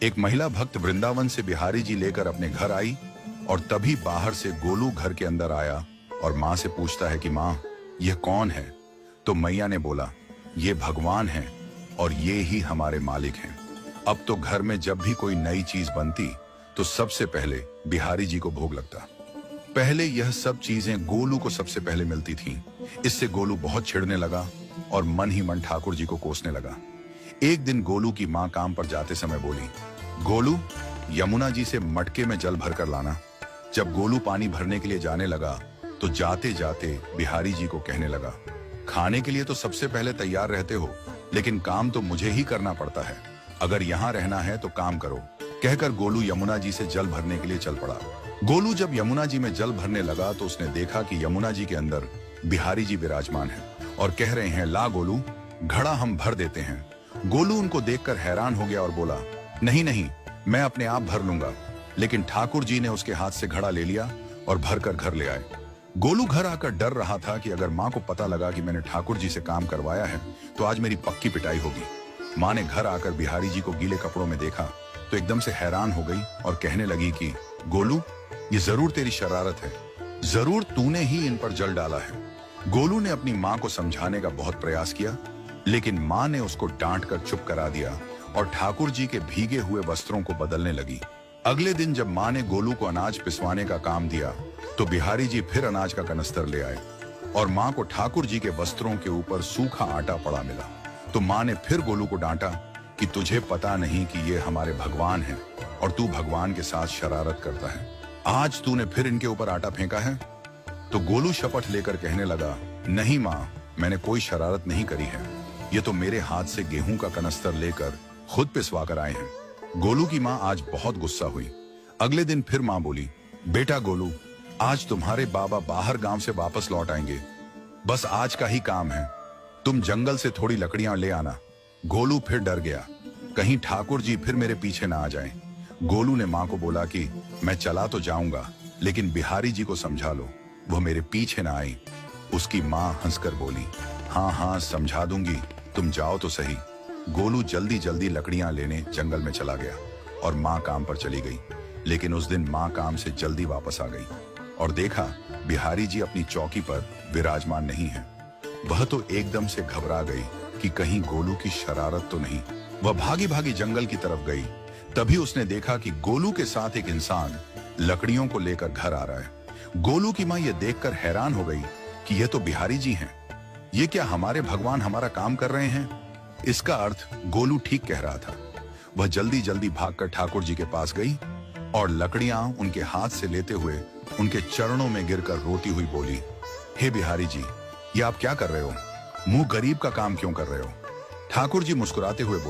एक महिला भक्त वृंदावन से बिहारी जी लेकर अपने घर आई और तभी बाहर से गोलू घर के अंदर आया और माँ से पूछता है कि माँ, यह कौन है? तो मैया ने बोला, ये भगवान है और ये ही हमारे मालिक हैं। अब तो घर में जब भी कोई नई चीज बनती तो सबसे पहले बिहारी जी को भोग लगता। पहले यह सब चीजें गोलू को सबसे पहले मिलती थीं। इससे गोलू बहुत चिढ़ने लगा और मन ही मन ठाकुर जी को कोसने लगा। एक दिन गोलू की माँ काम पर जाते समय बोली, गोलू, यमुना जी से मटके में जल भरकर लाना। जब गोलू पानी भरने के लिए जाने लगा तो जाते जाते बिहारी जी को कहने लगा, खाने के लिए तो सबसे पहले तैयार रहते हो, लेकिन काम तो मुझे ही करना पड़ता है। अगर यहाँ रहना है तो काम करो। कहकर गोलू यमुना जी से जल भरने के लिए चल पड़ा। गोलू जब यमुना जी में जल भरने लगा तो उसने देखा कि यमुना जी के अंदर बिहारी जी विराजमान है और कह रहे हैं, ला गोलू, घड़ा हम भर देते हैं। गोलू उनको देखकर हैरान हो गया और बोला, नहीं नहीं, मैं अपने आप भर लूंगा। लेकिन ठाकुर जी ने उसके हाथ से घड़ा ले लिया और भरकर घर ले आए। गोलू घर आकर डर रहा था कि अगर माँ को पता लगा कि मैंने ठाकुर जी से काम करवाया है तो आज मेरी पक्की पिटाई होगी। माँ ने घर आकर बिहारी जी को गीले कपड़ों में देखा तो एकदम से हैरान हो गई और कहने लगी कि गोलू, ये जरूर तेरी शरारत है, जरूर तूने ही इन पर जल डाला है। गोलू ने अपनी माँ को समझाने का बहुत प्रयास किया, लेकिन माँ ने उसको डांट कर चुप करा दिया और ठाकुर जी के भीगे हुए वस्त्रों को बदलने लगी। अगले दिन जब माँ ने गोलू को अनाज पिसवाने का काम दिया तो बिहारी जी फिर अनाज का कनस्तर ले आए और माँ को ठाकुर जी के वस्त्रों के ऊपर सूखा आटा पड़ा मिला। तो माँ ने फिर गोलू को डांटा कि तुझे पता नहीं कि ये हमारे भगवान हैं और तू भगवान के साथ शरारत करता है। आज तूने फिर इनके ऊपर आटा फेंका है। तो गोलू शपथ लेकर कहने लगा, नहीं माँ, मैंने कोई शरारत नहीं करी है। ये तो मेरे हाथ से गेहूं का कनस्तर लेकर खुद पिसवा कर आए हैं। गोलू की माँ आज बहुत गुस्सा हुई। अगले दिन फिर माँ बोली, बेटा गोलू, आज तुम्हारे बाबा बाहर गांव से वापस लौट आएंगे। बस आज का ही काम है, तुम जंगल से थोड़ी लकड़ियां ले आना। गोलू फिर डर गया, कहीं ठाकुर जी फिर मेरे पीछे ना आ जाएं। गोलू ने माँ को बोला कि मैं चला तो जाऊंगा, लेकिन बिहारी जी को समझा लो, वो मेरे पीछे ना आई। उसकी माँ हंसकर बोली, हाँ हाँ समझा दूंगी, तुम जाओ तो सही। गोलू जल्दी जल्दी लकड़ियां लेने जंगल में चला गया और माँ काम पर चली गई। लेकिन उस दिन माँ काम से जल्दी वापस आ गई और देखा बिहारी जी अपनी चौकी पर विराजमान नहीं है। वह तो एकदम से घबरा गई कि कहीं गोलू की शरारत तो नहीं। वह भागी भागी जंगल की तरफ गई। तभी उसने देखा कि गोलू के साथ एक इंसान लकड़ियों को लेकर घर आ रहा है। गोलू की माँ यह देखकर हैरान हो गई कि यह तो बिहारी जी हैं। ये क्या हमारे भगवान हमारा काम कर रहे हैं? इसका अर्थ गोलू ठीक कह रहा था। वह जल्दी जल्दी भागकर ठाकुर जी के पास गई और लकड़ियां उनके हाथ से लेते हुए उनके चरणों में गिरकर रोती हुई बोली, हे बिहारी जी, ये आप क्या कर रहे हो? मुंह गरीब का काम क्यों कर रहे हो? ठाकुर जी मुस्कुराते हुए बोले,